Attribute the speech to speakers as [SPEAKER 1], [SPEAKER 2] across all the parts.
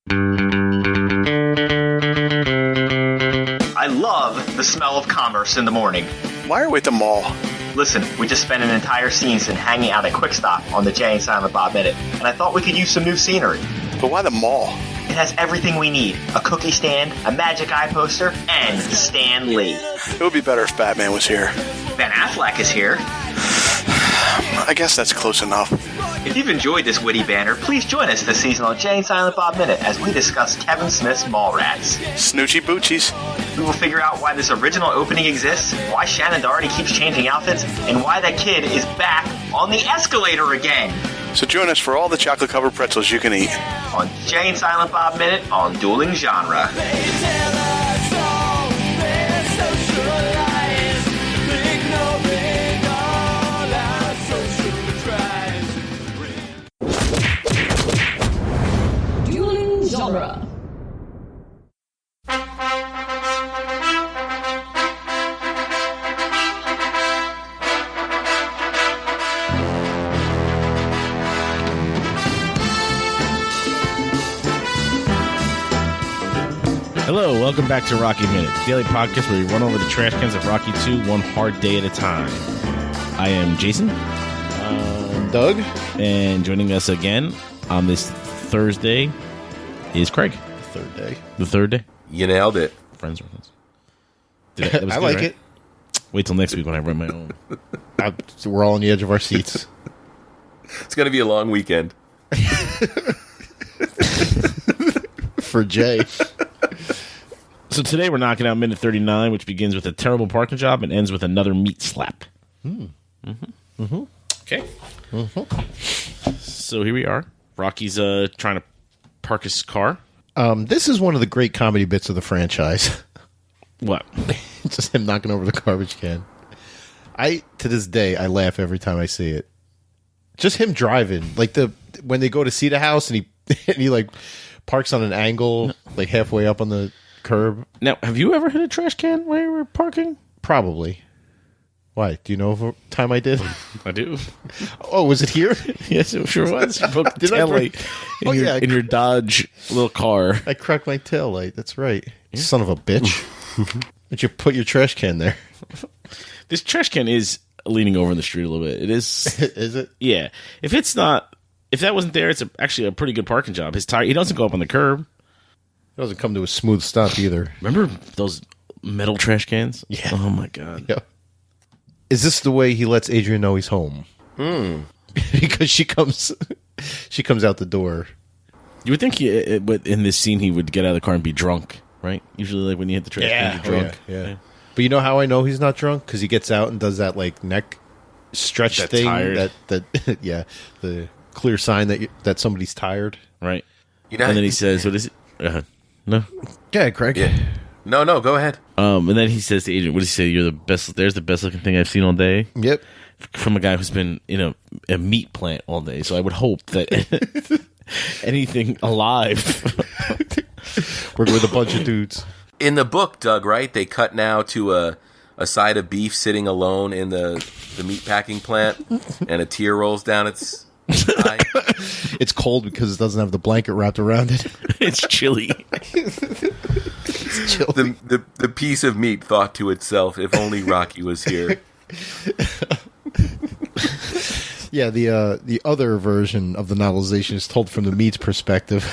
[SPEAKER 1] I love the smell of commerce in the morning.
[SPEAKER 2] Why are we at the mall?
[SPEAKER 1] Listen, we just spent an entire season hanging out at Quick Stop on the Jay and Silent Bob Minute, and I thought we could use some new scenery.
[SPEAKER 2] But why the mall?
[SPEAKER 1] It has everything we need. A cookie stand, a magic eye poster, and Stan Lee.
[SPEAKER 2] It would be better if Batman was here.
[SPEAKER 1] Ben Affleck is here.
[SPEAKER 2] I guess that's close enough.
[SPEAKER 1] If you've enjoyed this witty banter, please join us this season on Jay and Silent Bob Minute as we discuss Kevin Smith's Mallrats.
[SPEAKER 2] Snoochie Boochies.
[SPEAKER 1] We will figure out why this original opening exists, why Shannon Doherty keeps changing outfits, and why that kid is back on the escalator again.
[SPEAKER 2] So join us for all the chocolate-covered pretzels you can eat.
[SPEAKER 1] On Jay and Silent Bob Minute on Dueling Genre.
[SPEAKER 3] Dueling Genre.
[SPEAKER 4] Hello, welcome back to Rocky Minute, the daily podcast where we run over the trash cans of Rocky 2 one hard day at a time. I am Jason.
[SPEAKER 5] Doug.
[SPEAKER 4] And joining us again on this Thursday is Craig.
[SPEAKER 5] Third day.
[SPEAKER 4] The third day?
[SPEAKER 6] You nailed it.
[SPEAKER 4] Friends reference. That was
[SPEAKER 5] I
[SPEAKER 4] good,
[SPEAKER 5] like
[SPEAKER 4] right?
[SPEAKER 5] it.
[SPEAKER 4] Wait till next week when I write my own.
[SPEAKER 5] We're all on the edge of our seats.
[SPEAKER 6] It's going to be a long weekend.
[SPEAKER 5] For Jay.
[SPEAKER 4] So today we're knocking out minute 39, which begins with a terrible parking job and ends with another meat slap. Okay. So here we are. Rocky's trying to park his car.
[SPEAKER 5] This is one of the great comedy bits of the franchise.
[SPEAKER 4] What?
[SPEAKER 5] Just him knocking over the garbage can. To this day, I laugh every time I see it. Just him driving, like when they go to see the house and he like parks on an angle, like halfway up on the curb.
[SPEAKER 4] Now, have you ever hit a trash can while you were parking?
[SPEAKER 5] Probably. Why? Do you know of a time I did?
[SPEAKER 4] I do.
[SPEAKER 5] Oh, was it here?
[SPEAKER 4] Yes, it sure was. You broke the
[SPEAKER 5] Did I
[SPEAKER 4] tail
[SPEAKER 5] break-
[SPEAKER 4] light in your Dodge little car.
[SPEAKER 5] I cracked my tail light. That's right. Yeah. Son of a bitch. Did you put your trash can there?
[SPEAKER 4] This trash can is leaning over in the street a little bit. It is.
[SPEAKER 5] Is it?
[SPEAKER 4] Yeah. If that wasn't there, it's actually a pretty good parking job. His tire, he doesn't go up on the curb.
[SPEAKER 5] It doesn't come to a smooth stop either.
[SPEAKER 4] Remember those metal trash cans?
[SPEAKER 5] Yeah.
[SPEAKER 4] Oh my God.
[SPEAKER 5] Yeah. Is this the way he lets Adrian know he's home? Because she comes out the door.
[SPEAKER 4] You would think in this scene he would get out of the car and be drunk, right? Usually, like when you hit the trash can, you're drunk.
[SPEAKER 5] Yeah. But you know how I know he's not drunk? Because he gets out and does that like neck stretch
[SPEAKER 4] That
[SPEAKER 5] thing.
[SPEAKER 4] tired.
[SPEAKER 5] That yeah, the clear sign that somebody's tired.
[SPEAKER 4] Right.
[SPEAKER 6] You know,
[SPEAKER 4] And then he says, "What is it?" No.
[SPEAKER 5] Yeah, Craig.
[SPEAKER 6] Yeah. No, go ahead.
[SPEAKER 4] And then he says to Adrian, "What does he say? You're the best. There's the best looking thing I've seen all day."
[SPEAKER 5] Yep.
[SPEAKER 4] From a guy who's been in a meat plant all day. So I would hope that anything alive.
[SPEAKER 5] Working with a bunch of dudes.
[SPEAKER 6] In the book, Doug, right? They cut now to a side of beef sitting alone in the meat packing plant, and a tear rolls down its eye.
[SPEAKER 5] It's cold because it doesn't have the blanket wrapped around it.
[SPEAKER 4] It's chilly.
[SPEAKER 5] It's chilly.
[SPEAKER 6] The piece of meat thought to itself, if only Rocky was here.
[SPEAKER 5] Yeah, the other version of the novelization is told from the meat's perspective.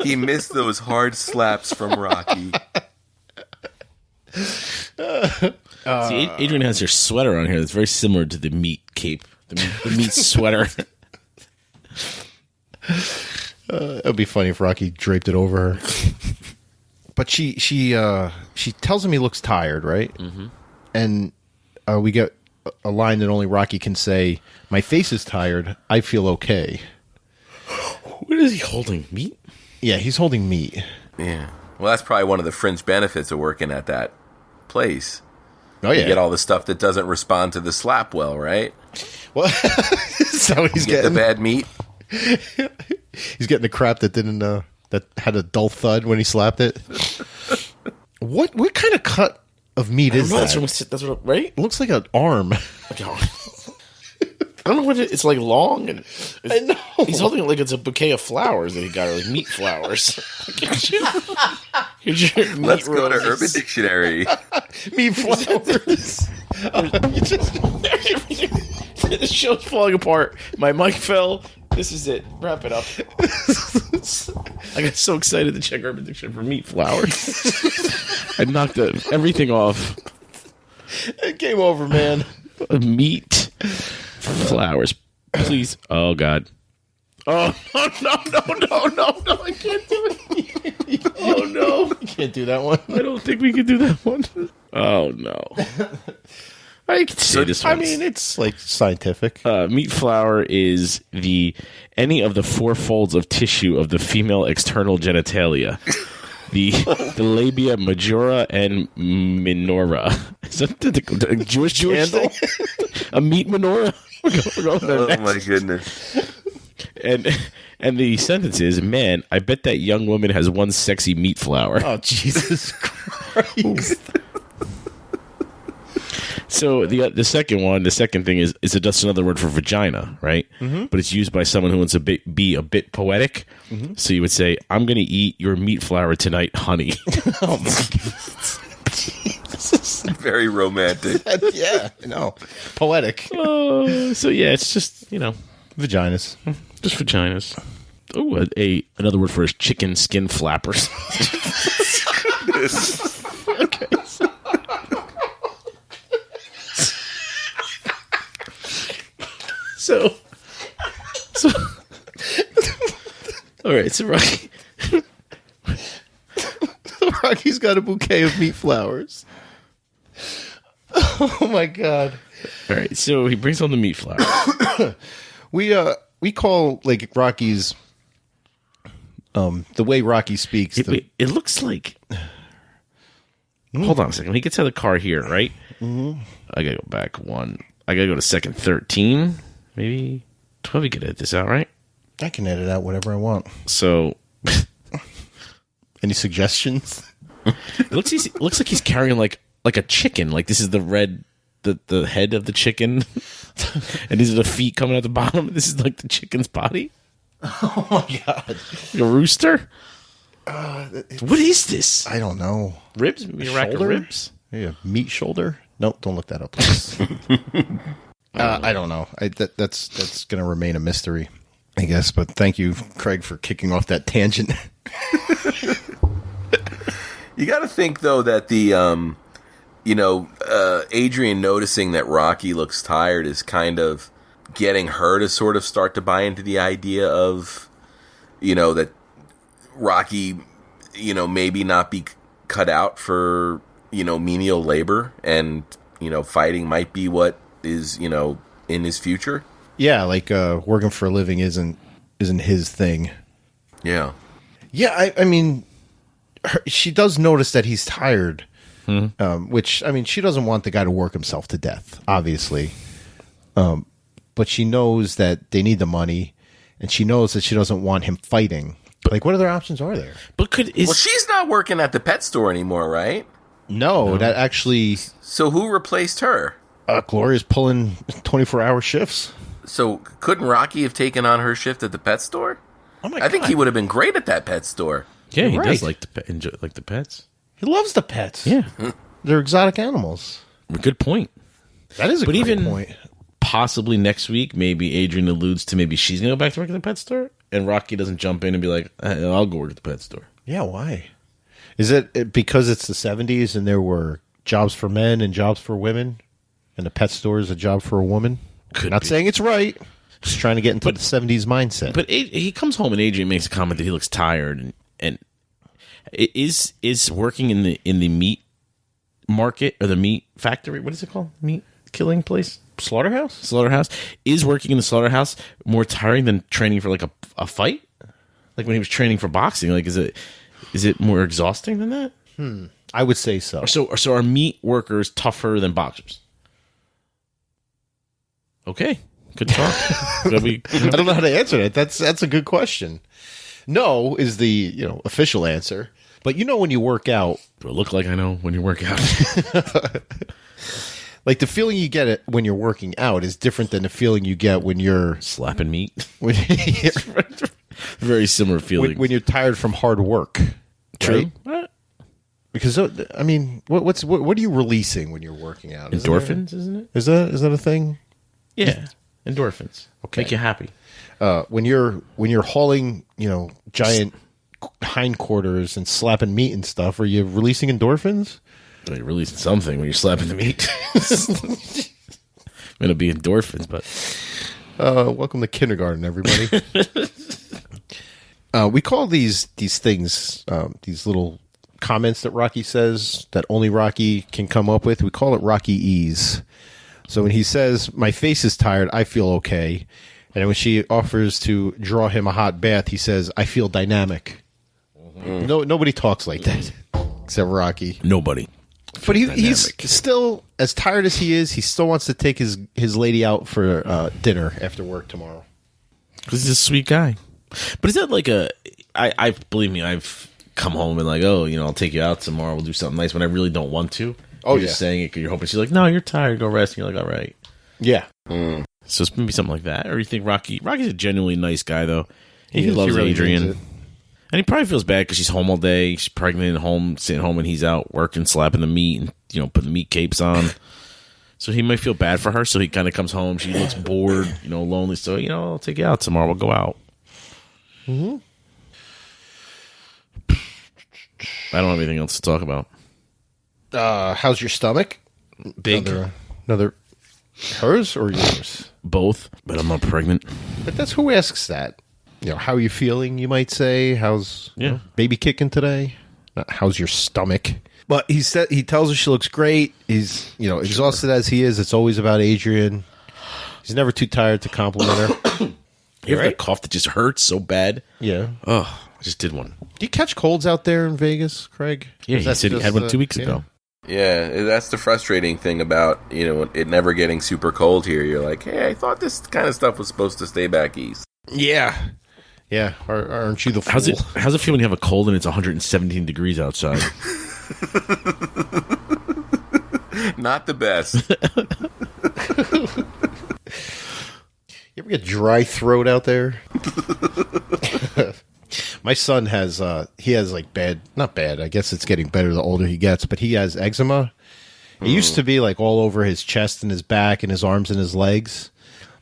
[SPEAKER 6] He missed those hard slaps from Rocky.
[SPEAKER 4] See, Adrian has her sweater on here that's very similar to the meat cape, the meat sweater.
[SPEAKER 5] It would be funny if Rocky draped it over her. But she tells him he looks tired, right? Mm-hmm. And we get a line that only Rocky can say, "My face is tired. I feel okay."
[SPEAKER 4] What is he holding? Meat?
[SPEAKER 5] Yeah, he's holding meat.
[SPEAKER 6] Yeah. Well, that's probably one of the fringe benefits of working at that place.
[SPEAKER 5] Oh, yeah.
[SPEAKER 6] You get all the stuff that doesn't respond to the slap well, right?
[SPEAKER 5] Well, is that what he's
[SPEAKER 6] You get
[SPEAKER 5] getting?
[SPEAKER 6] the bad meat.
[SPEAKER 5] He's getting the crap that didn't that had a dull thud when he slapped it. What kind of cut of meat is that?
[SPEAKER 4] That's what, right?
[SPEAKER 5] It looks like an arm.
[SPEAKER 4] I don't know what it's like long. And
[SPEAKER 5] I know.
[SPEAKER 4] He's holding it like it's a bouquet of flowers that he got, like meat flowers. Here's your meat
[SPEAKER 6] Let's go to
[SPEAKER 4] roses.
[SPEAKER 6] Urban Dictionary.
[SPEAKER 5] Meat flowers.
[SPEAKER 4] This show's falling apart. My mic fell. This is it. Wrap it up. I got so excited to check Urban Dictionary for meat flowers. I knocked everything off.
[SPEAKER 5] It came over, man.
[SPEAKER 4] Meat flowers. Please. Oh, God. Oh, no. I can't do it. Oh, no.
[SPEAKER 5] You can't do that one.
[SPEAKER 4] I don't think we can do that one. Oh, no. I can say this one.
[SPEAKER 5] I mean, it's like scientific.
[SPEAKER 4] Meat flower is any of the four folds of tissue of the female external genitalia. The labia majora and minora. Is that the Jewish candle? A meat menorah? We're going
[SPEAKER 6] Oh
[SPEAKER 4] next.
[SPEAKER 6] my goodness.
[SPEAKER 4] And the sentence is, man, I bet that young woman has one sexy meat flower.
[SPEAKER 5] Oh, Jesus Christ.
[SPEAKER 4] So the second thing is just another word for vagina, right? Mm-hmm. But it's used by someone who wants to be a bit poetic. Mm-hmm. So you would say, I'm going to eat your meat flower tonight, honey.
[SPEAKER 5] Oh, my God. Jesus.
[SPEAKER 6] Very romantic.
[SPEAKER 5] Yeah, no. Poetic.
[SPEAKER 4] So yeah, it's just,
[SPEAKER 5] Vaginas.
[SPEAKER 4] just vaginas. Oh, another word for is chicken skin flappers. Okay. So, all right. So
[SPEAKER 5] Rocky's got a bouquet of meat flowers. Oh my God.
[SPEAKER 4] All right. So he brings on the meat flower.
[SPEAKER 5] We call like Rocky's the way Rocky speaks.
[SPEAKER 4] It looks like. Hold on a second. When he gets out of the car here, right? Mm-hmm. I gotta go back one. I gotta go to second 13, maybe 12. We could edit this out, right?
[SPEAKER 5] I can edit out whatever I want.
[SPEAKER 4] So,
[SPEAKER 5] any suggestions?
[SPEAKER 4] it looks like he's carrying like a chicken. Like this is the head of the chicken, and these are the feet coming out the bottom. This is like the chicken's body.
[SPEAKER 5] Oh my God!
[SPEAKER 4] Like a rooster. What is this?
[SPEAKER 5] I don't know.
[SPEAKER 4] Ribs? Maybe a rack of ribs?
[SPEAKER 5] Yeah, meat shoulder. Nope, don't look that up, please. I don't know. That's going to remain a mystery, I guess. But thank you, Craig, for kicking off that tangent.
[SPEAKER 6] You got to think though that the Adrian noticing that Rocky looks tired is kind of getting her to sort of start to buy into the idea of, that Rocky, maybe not be cut out for, menial labor, and, fighting might be what is, in his future.
[SPEAKER 5] Yeah, like working for a living isn't his thing.
[SPEAKER 6] Yeah.
[SPEAKER 5] Yeah, I mean, she does notice that he's tired, which, I mean, she doesn't want the guy to work himself to death, obviously. But she knows that they need the money, and she knows that she doesn't want him fighting. Like, what other options are there?
[SPEAKER 4] But
[SPEAKER 6] well, she's not working at the pet store anymore, right?
[SPEAKER 5] No, that actually...
[SPEAKER 6] So who replaced her?
[SPEAKER 5] Gloria's pulling 24-hour shifts.
[SPEAKER 6] So couldn't Rocky have taken on her shift at the pet store?
[SPEAKER 5] Oh my God.
[SPEAKER 6] I think he would have been great at that pet store.
[SPEAKER 4] Yeah, he
[SPEAKER 5] You're
[SPEAKER 4] does
[SPEAKER 5] right.
[SPEAKER 4] enjoy the pets.
[SPEAKER 5] He loves the pets.
[SPEAKER 4] Yeah.
[SPEAKER 5] They're exotic animals.
[SPEAKER 4] Good point.
[SPEAKER 5] That is a
[SPEAKER 4] But
[SPEAKER 5] great
[SPEAKER 4] even
[SPEAKER 5] point.
[SPEAKER 4] possibly next week, maybe Adrian alludes to maybe she's going to go back to work at the pet store, and Rocky doesn't jump in and be like, I'll go work at the pet store.
[SPEAKER 5] Yeah, why? Is it because it's the 70s and there were jobs for men and jobs for women, and the pet store is a job for a woman? Not
[SPEAKER 4] be.
[SPEAKER 5] saying it's right. Just trying to get into the 70s mindset.
[SPEAKER 4] But he comes home and Adrian makes a comment that he looks tired, and is working in the meat market or the meat factory. What is it called? Meat killing place? Slaughterhouse is working in the slaughterhouse more tiring than training for like a fight. Like when he was training for boxing. Like is it more exhausting than that?
[SPEAKER 5] I would say so.
[SPEAKER 4] So are meat workers tougher than boxers? Okay, good talk.
[SPEAKER 5] I don't know how to answer that. That's a good question. No is the official answer. But when you work out,
[SPEAKER 4] Do I look like I know when you work out?
[SPEAKER 5] Like the feeling you get when you're working out is different than the feeling you get when you're
[SPEAKER 4] Slapping meat.
[SPEAKER 5] when,
[SPEAKER 4] Very similar feeling.
[SPEAKER 5] when you're tired from hard work.
[SPEAKER 4] True.
[SPEAKER 5] Right? Because I mean, what are you releasing when you're working out?
[SPEAKER 4] Endorphins, isn't it?
[SPEAKER 5] Is that a thing?
[SPEAKER 4] Yeah. Endorphins.
[SPEAKER 5] Okay.
[SPEAKER 4] Make you happy.
[SPEAKER 5] When you're hauling, giant hindquarters and slapping meat and stuff, are you releasing endorphins?
[SPEAKER 4] Well, you're releasing something when you're slapping the meat. It'll be endorphins, but
[SPEAKER 5] Welcome to kindergarten, everybody. We call these things, these little comments that Rocky says that only Rocky can come up with. We call it Rocky Ease. So when he says, "My face is tired, I feel okay," and when she offers to draw him a hot bath, he says, "I feel dynamic." No, nobody talks like that except Rocky.
[SPEAKER 4] nobody.
[SPEAKER 5] But he's still, as tired as he is, he still wants to take his lady out for dinner after work tomorrow.
[SPEAKER 4] Because he's a sweet guy. But is that like I believe me, I've come home and like, oh, I'll take you out tomorrow. We'll do something nice when I really don't want to.
[SPEAKER 5] Oh,
[SPEAKER 4] you're just saying it because you're hoping. She's like, no, you're tired. Go rest. And you're like, all right.
[SPEAKER 5] Yeah.
[SPEAKER 4] So it's maybe something like that. Or you think Rocky's a genuinely nice guy, though. He
[SPEAKER 5] is.
[SPEAKER 4] loves
[SPEAKER 5] He really
[SPEAKER 4] Adrian.
[SPEAKER 5] means it.
[SPEAKER 4] And he probably feels bad because she's home all day. She's pregnant at home, sitting home, and he's out working, slapping the meat, and putting the meat capes on. So he might feel bad for her. So he kind of comes home. She looks bored, lonely. So I'll take you out tomorrow. We'll go out.
[SPEAKER 5] Mm-hmm.
[SPEAKER 4] I don't have anything else to talk about.
[SPEAKER 5] How's your stomach?
[SPEAKER 4] Big,
[SPEAKER 5] Another hers or yours?
[SPEAKER 4] both, but I'm not pregnant.
[SPEAKER 5] But that's who asks that. How are you feeling? You might say, "How's baby kicking today?" Not, "How's your stomach?" But he tells her she looks great. He's exhausted as he is. It's always about Adrian. He's never too tired to compliment her.
[SPEAKER 4] You have that cough that just hurts so bad?
[SPEAKER 5] Yeah.
[SPEAKER 4] Oh, I just did one.
[SPEAKER 5] Do you catch colds out there in Vegas, Craig?
[SPEAKER 4] Yeah,
[SPEAKER 5] Or
[SPEAKER 4] he
[SPEAKER 5] that's
[SPEAKER 4] said he
[SPEAKER 5] just
[SPEAKER 4] had one 2 weeks
[SPEAKER 5] yeah.
[SPEAKER 4] ago.
[SPEAKER 6] Yeah, that's the frustrating thing about, it never getting super cold here. You're like, hey, I thought this kind of stuff was supposed to stay back east.
[SPEAKER 5] Yeah. Yeah. Aren't you the fool?
[SPEAKER 4] How's it feel when you have a cold and it's 117 degrees outside?
[SPEAKER 6] Not the best.
[SPEAKER 5] You ever get dry throat out there? My son has like not bad. I guess it's getting better the older he gets, but he has eczema. It used to be like all over his chest and his back and his arms and his legs.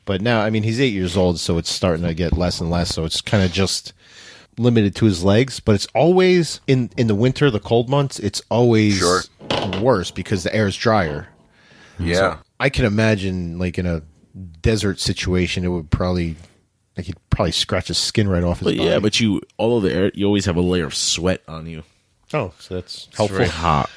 [SPEAKER 5] But now, I mean, he's 8 years old, so it's starting to get less and less. So it's kind of just limited to his legs. But it's always in the winter, the cold months, it's always worse because the air is drier.
[SPEAKER 6] Yeah.
[SPEAKER 5] So I can imagine, like in a desert situation, it would probably, like he'd probably scratch his skin right off his body.
[SPEAKER 4] Yeah, but you always have a layer of sweat on you.
[SPEAKER 5] Oh, so that's
[SPEAKER 4] It's
[SPEAKER 5] helpful.
[SPEAKER 4] very hot.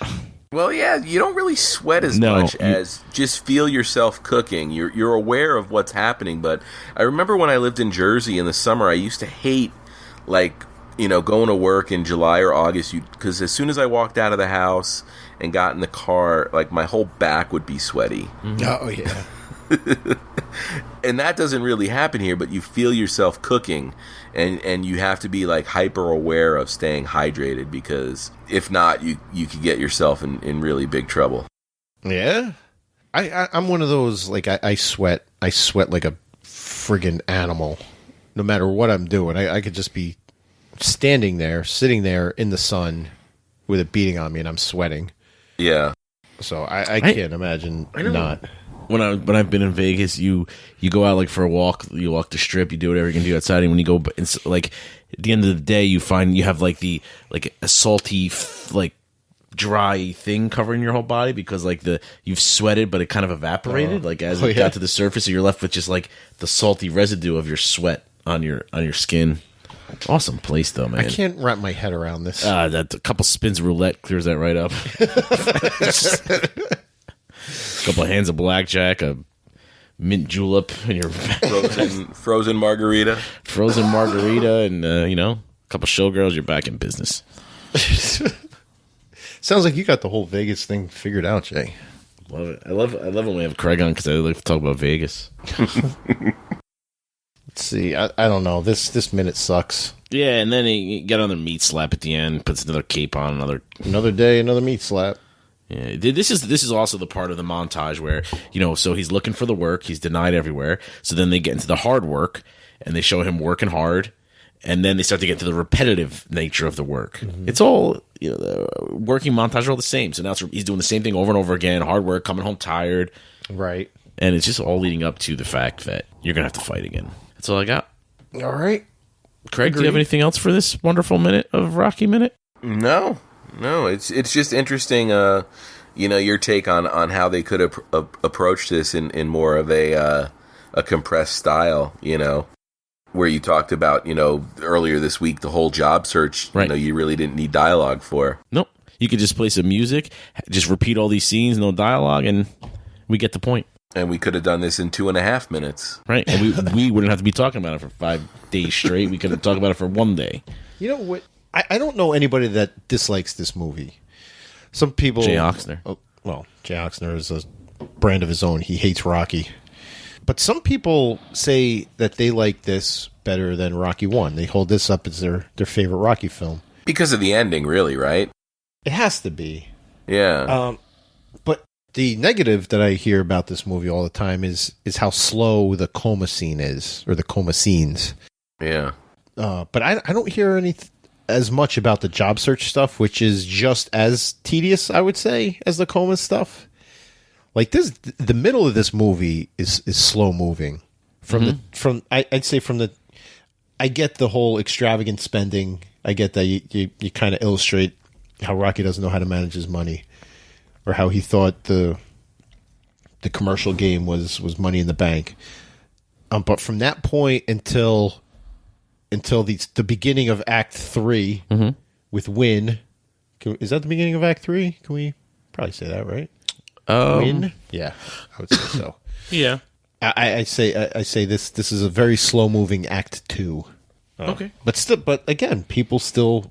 [SPEAKER 6] Well, yeah, you don't really sweat as
[SPEAKER 4] No,
[SPEAKER 6] much as just feel yourself cooking. You're aware of what's happening. But I remember when I lived in Jersey in the summer, I used to hate, going to work in July or August, because as soon as I walked out of the house and got in the car, like my whole back would be sweaty.
[SPEAKER 5] Oh, yeah.
[SPEAKER 6] And that doesn't really happen here, but you feel yourself cooking, and you have to be like hyper aware of staying hydrated, because if not, you could get yourself in really big trouble.
[SPEAKER 5] Yeah. I'm one of those, like, I sweat like a friggin' animal, no matter what I'm doing. I could just be sitting there in the sun with it beating on me, and I'm sweating.
[SPEAKER 6] Yeah.
[SPEAKER 5] So I can't imagine not.
[SPEAKER 4] When I've been in Vegas, you go out like for a walk, you walk the strip, you do whatever you can do outside, and when you go, it's like at the end of the day, you find you have like a salty dry thing covering your whole body because you've sweated, but it kind of evaporated as it got to the surface, so you're left with just like the salty residue of your sweat on your skin. Awesome place though, man.
[SPEAKER 5] I can't wrap my head around this.
[SPEAKER 4] That a couple spins of roulette clears that right up. A couple of hands of blackjack, a mint julep, and your
[SPEAKER 6] Frozen margarita.
[SPEAKER 4] frozen margarita, and a couple showgirls. You're back in business.
[SPEAKER 5] Sounds like you got the whole Vegas thing figured out, Jay.
[SPEAKER 4] Love it. I love when we have Craig on because I like to talk about Vegas.
[SPEAKER 5] Let's see. I don't know. This minute sucks.
[SPEAKER 4] Yeah, and then he got another meat slap at the end. Puts another cape on.
[SPEAKER 5] Another day, another meat slap.
[SPEAKER 4] Yeah, this is also the part of the montage where, so he's looking for the work, he's denied everywhere. So then they get into the hard work, and they show him working hard, and then they start to get to the repetitive nature of the work. Mm-hmm. It's all, the working montage are all the same. So now he's doing the same thing over and over again, hard work, coming home tired.
[SPEAKER 5] Right.
[SPEAKER 4] And it's just all leading up to the fact that you're going to have to fight again. That's all I got.
[SPEAKER 5] All right.
[SPEAKER 4] Craig, do you have anything else for this wonderful minute of Rocky Minute?
[SPEAKER 6] No. It's just interesting, your take on how they could have approached this in more of a compressed style, where you talked about, earlier this week, the whole job search,
[SPEAKER 4] right.
[SPEAKER 6] You really didn't need dialogue for.
[SPEAKER 4] Nope. You could just play some music, just repeat all these scenes, no dialogue, and we get the point.
[SPEAKER 6] And we could have done this in 2.5 minutes.
[SPEAKER 4] Right. And we wouldn't have to be talking about it for 5 days straight. We could have talked about it for 1 day.
[SPEAKER 5] You know what? I don't know anybody that dislikes this movie. Some people...
[SPEAKER 4] Jay Oxner.
[SPEAKER 5] Jay Oxner is a brand of his own. He hates Rocky. But some people say that they like this better than Rocky 1. They hold this up as their favorite Rocky film.
[SPEAKER 6] Because of the ending, really, right?
[SPEAKER 5] It has to be.
[SPEAKER 6] Yeah.
[SPEAKER 5] But the negative that I hear about this movie all the time is how slow the coma scene is, or the coma scenes.
[SPEAKER 6] Yeah.
[SPEAKER 5] But I don't hear as much about the job search stuff, which is just as tedious, I would say, as the coma stuff. Like the middle of this movie is slow moving. I'd say I get the whole extravagant spending. I get that you kind of illustrate how Rocky doesn't know how to manage his money, or how he thought the commercial game was money in the bank. But from that point until the beginning of Act 3 with Win. Is that the beginning of Act 3? Can we probably say that, right? Win? Yeah, I would say so.
[SPEAKER 4] Yeah.
[SPEAKER 5] I say this is a very slow moving Act 2.
[SPEAKER 4] Okay.
[SPEAKER 5] But again, people still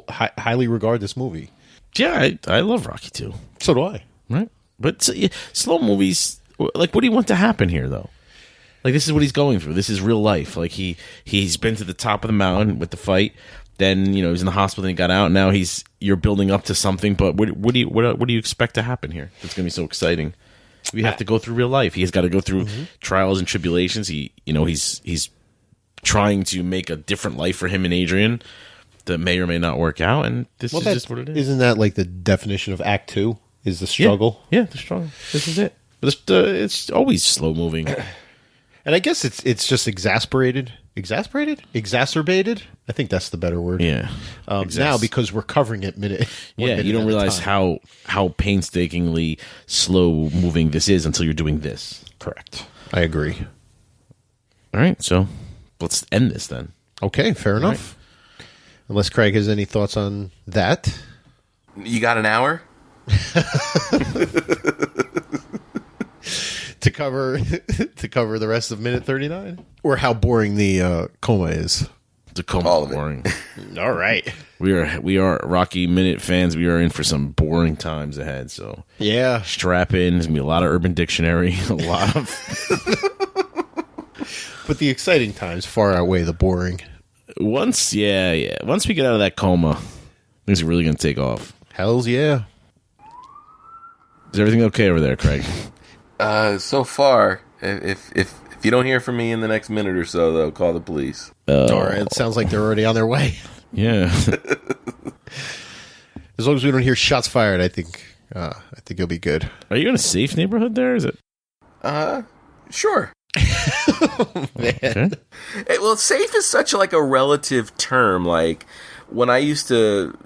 [SPEAKER 5] highly regard this movie.
[SPEAKER 4] Yeah, I love Rocky 2.
[SPEAKER 5] So do I.
[SPEAKER 4] Right? But slow movies, like, what do you want to happen here, though? Like, this is what he's going through. This is real life. Like, he's been to the top of the mountain with the fight. Then, he's in the hospital and he got out. Now you're building up to something. But what do you expect to happen here? It's going to be so exciting. We have to go through real life. He has got to go through trials and tribulations. He's trying to make a different life for him and Adrian that may or may not work out. And this is just what it is.
[SPEAKER 5] Isn't that like the definition of Act 2? Is the struggle?
[SPEAKER 4] Yeah, the struggle. This is it. But it's always slow moving.
[SPEAKER 5] And I guess it's just exacerbated. I think that's the better word.
[SPEAKER 4] Yeah.
[SPEAKER 5] Now, because we're covering it minute.
[SPEAKER 4] Yeah, you don't realize how painstakingly slow moving this is until you're doing this.
[SPEAKER 5] Correct. I agree.
[SPEAKER 4] All right, so let's end this then.
[SPEAKER 5] Okay, fair enough. Right. Unless Craig has any thoughts on that.
[SPEAKER 6] You got an hour?
[SPEAKER 5] to cover the rest of minute 39, or how boring the coma is.
[SPEAKER 4] The coma boring.
[SPEAKER 5] All right,
[SPEAKER 4] we are Rocky Minute fans. We are in for some boring times ahead. So
[SPEAKER 5] yeah,
[SPEAKER 4] strap in. There's gonna be a lot of Urban Dictionary, a lot of.
[SPEAKER 5] But the exciting times far outweigh the boring.
[SPEAKER 4] Once we get out of that coma, things are really gonna take off.
[SPEAKER 5] Hells yeah.
[SPEAKER 4] Is everything okay over there, Craig?
[SPEAKER 6] So far, if you don't hear from me in the next minute or so, they'll call the police.
[SPEAKER 5] All right, it sounds like they're already on their way.
[SPEAKER 4] Yeah.
[SPEAKER 5] As long as we don't hear shots fired, I think you'll be good.
[SPEAKER 4] Are you in a safe neighborhood there? Is it?
[SPEAKER 6] Sure.
[SPEAKER 4] Okay.
[SPEAKER 6] Well, safe is such like a relative term. Like when I used to,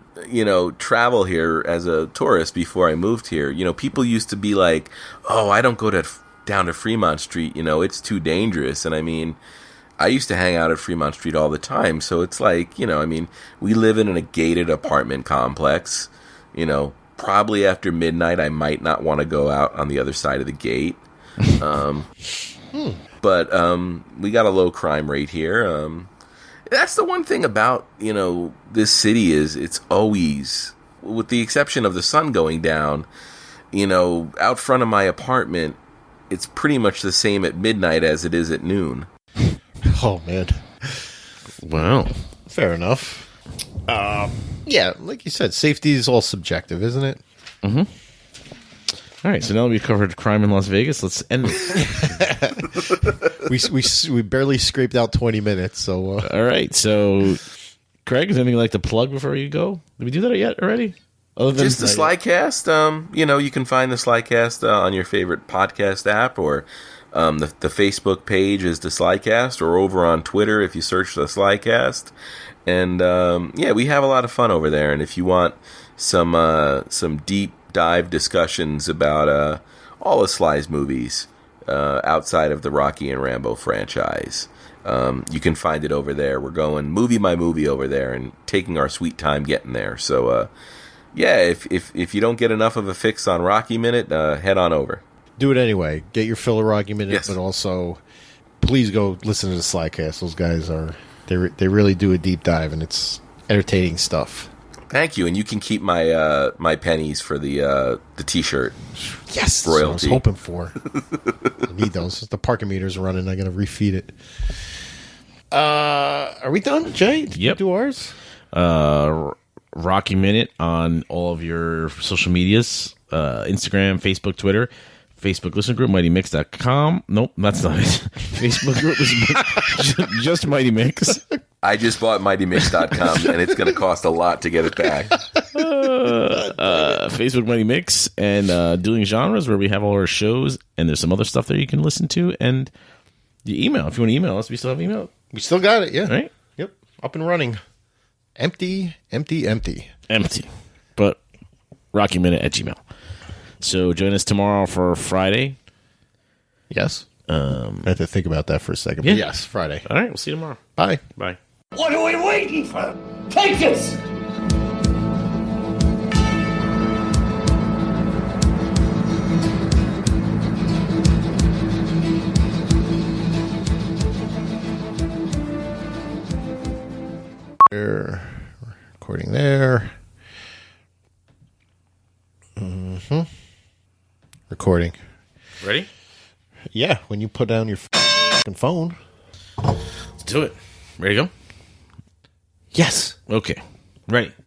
[SPEAKER 6] travel here as a tourist before I moved here, people used to be like, "Oh, I don't go down to Fremont Street. It's too dangerous." And I mean, I used to hang out at Fremont Street all the time. So it's like, we live in a gated apartment complex. Probably after midnight, I might not want to go out on the other side of the gate. But we got a low crime rate here. That's the one thing about, this city is it's always, with the exception of the sun going down, out front of my apartment, it's pretty much the same at midnight as it is at noon.
[SPEAKER 5] Oh, man.
[SPEAKER 4] Wow.
[SPEAKER 5] Fair enough. Yeah, like you said, safety is all subjective, isn't it?
[SPEAKER 4] Mm-hmm. All right, so now that we've covered crime in Las Vegas, let's end it.
[SPEAKER 5] We barely scraped out 20 minutes. So
[SPEAKER 4] All right, so Craig, is there anything you'd like to plug before you go? Did we do that yet already? Other than
[SPEAKER 6] Just the Slycast. You can find the Slycast on your favorite podcast app, or the Facebook page is the Slycast, or over on Twitter if you search the Slycast. And we have a lot of fun over there. And if you want some deep dive discussions about all of Sly's movies outside of the Rocky and Rambo franchise, you can find it over there. We're going movie by movie over there and taking our sweet time getting there. So if you don't get enough of a fix on Rocky Minute, head on over.
[SPEAKER 5] do it anyway. Get your fill of Rocky Minute,
[SPEAKER 6] Yes.
[SPEAKER 5] but also please go listen to the Slycast. Those guys they really do a deep dive, and it's entertaining stuff.
[SPEAKER 6] Thank you, and you can keep my my pennies for the T-shirt.
[SPEAKER 5] Yes,
[SPEAKER 6] Royalty.
[SPEAKER 5] that's what I was hoping for. I need those. The parking meter's running. I got to refeed it. Are we done, Jay? Did you
[SPEAKER 4] Yep.
[SPEAKER 5] do ours?
[SPEAKER 4] Rocky Minute on all of your social medias, Instagram, Facebook, Twitter. Facebook listener group, MightyMix.com. Nope, that's not it. Facebook group is just Mighty Mix.
[SPEAKER 6] I just bought MightyMix.com, and it's going to cost a lot to get it back.
[SPEAKER 4] Facebook Mighty Mix and Doing Genres, where we have all our shows, and there's some other stuff there you can listen to. And the email, if you want to email us, we still have email,
[SPEAKER 5] We still got it, yeah.
[SPEAKER 4] right?
[SPEAKER 5] Yep, up and running. Empty.
[SPEAKER 4] Empty. But RockyMinute@gmail. So join us tomorrow for Friday.
[SPEAKER 5] Yes. I had to think about that for a second.
[SPEAKER 4] Yeah.
[SPEAKER 5] But yes, Friday.
[SPEAKER 4] All right, we'll see you tomorrow.
[SPEAKER 5] Bye.
[SPEAKER 4] Bye.
[SPEAKER 3] What are we waiting for? Take this!
[SPEAKER 5] There. Recording there. Recording.
[SPEAKER 4] Ready?
[SPEAKER 5] Yeah, when you put down your fucking phone.
[SPEAKER 4] Let's do it. Ready to go?
[SPEAKER 5] Yes.
[SPEAKER 4] Okay. Ready.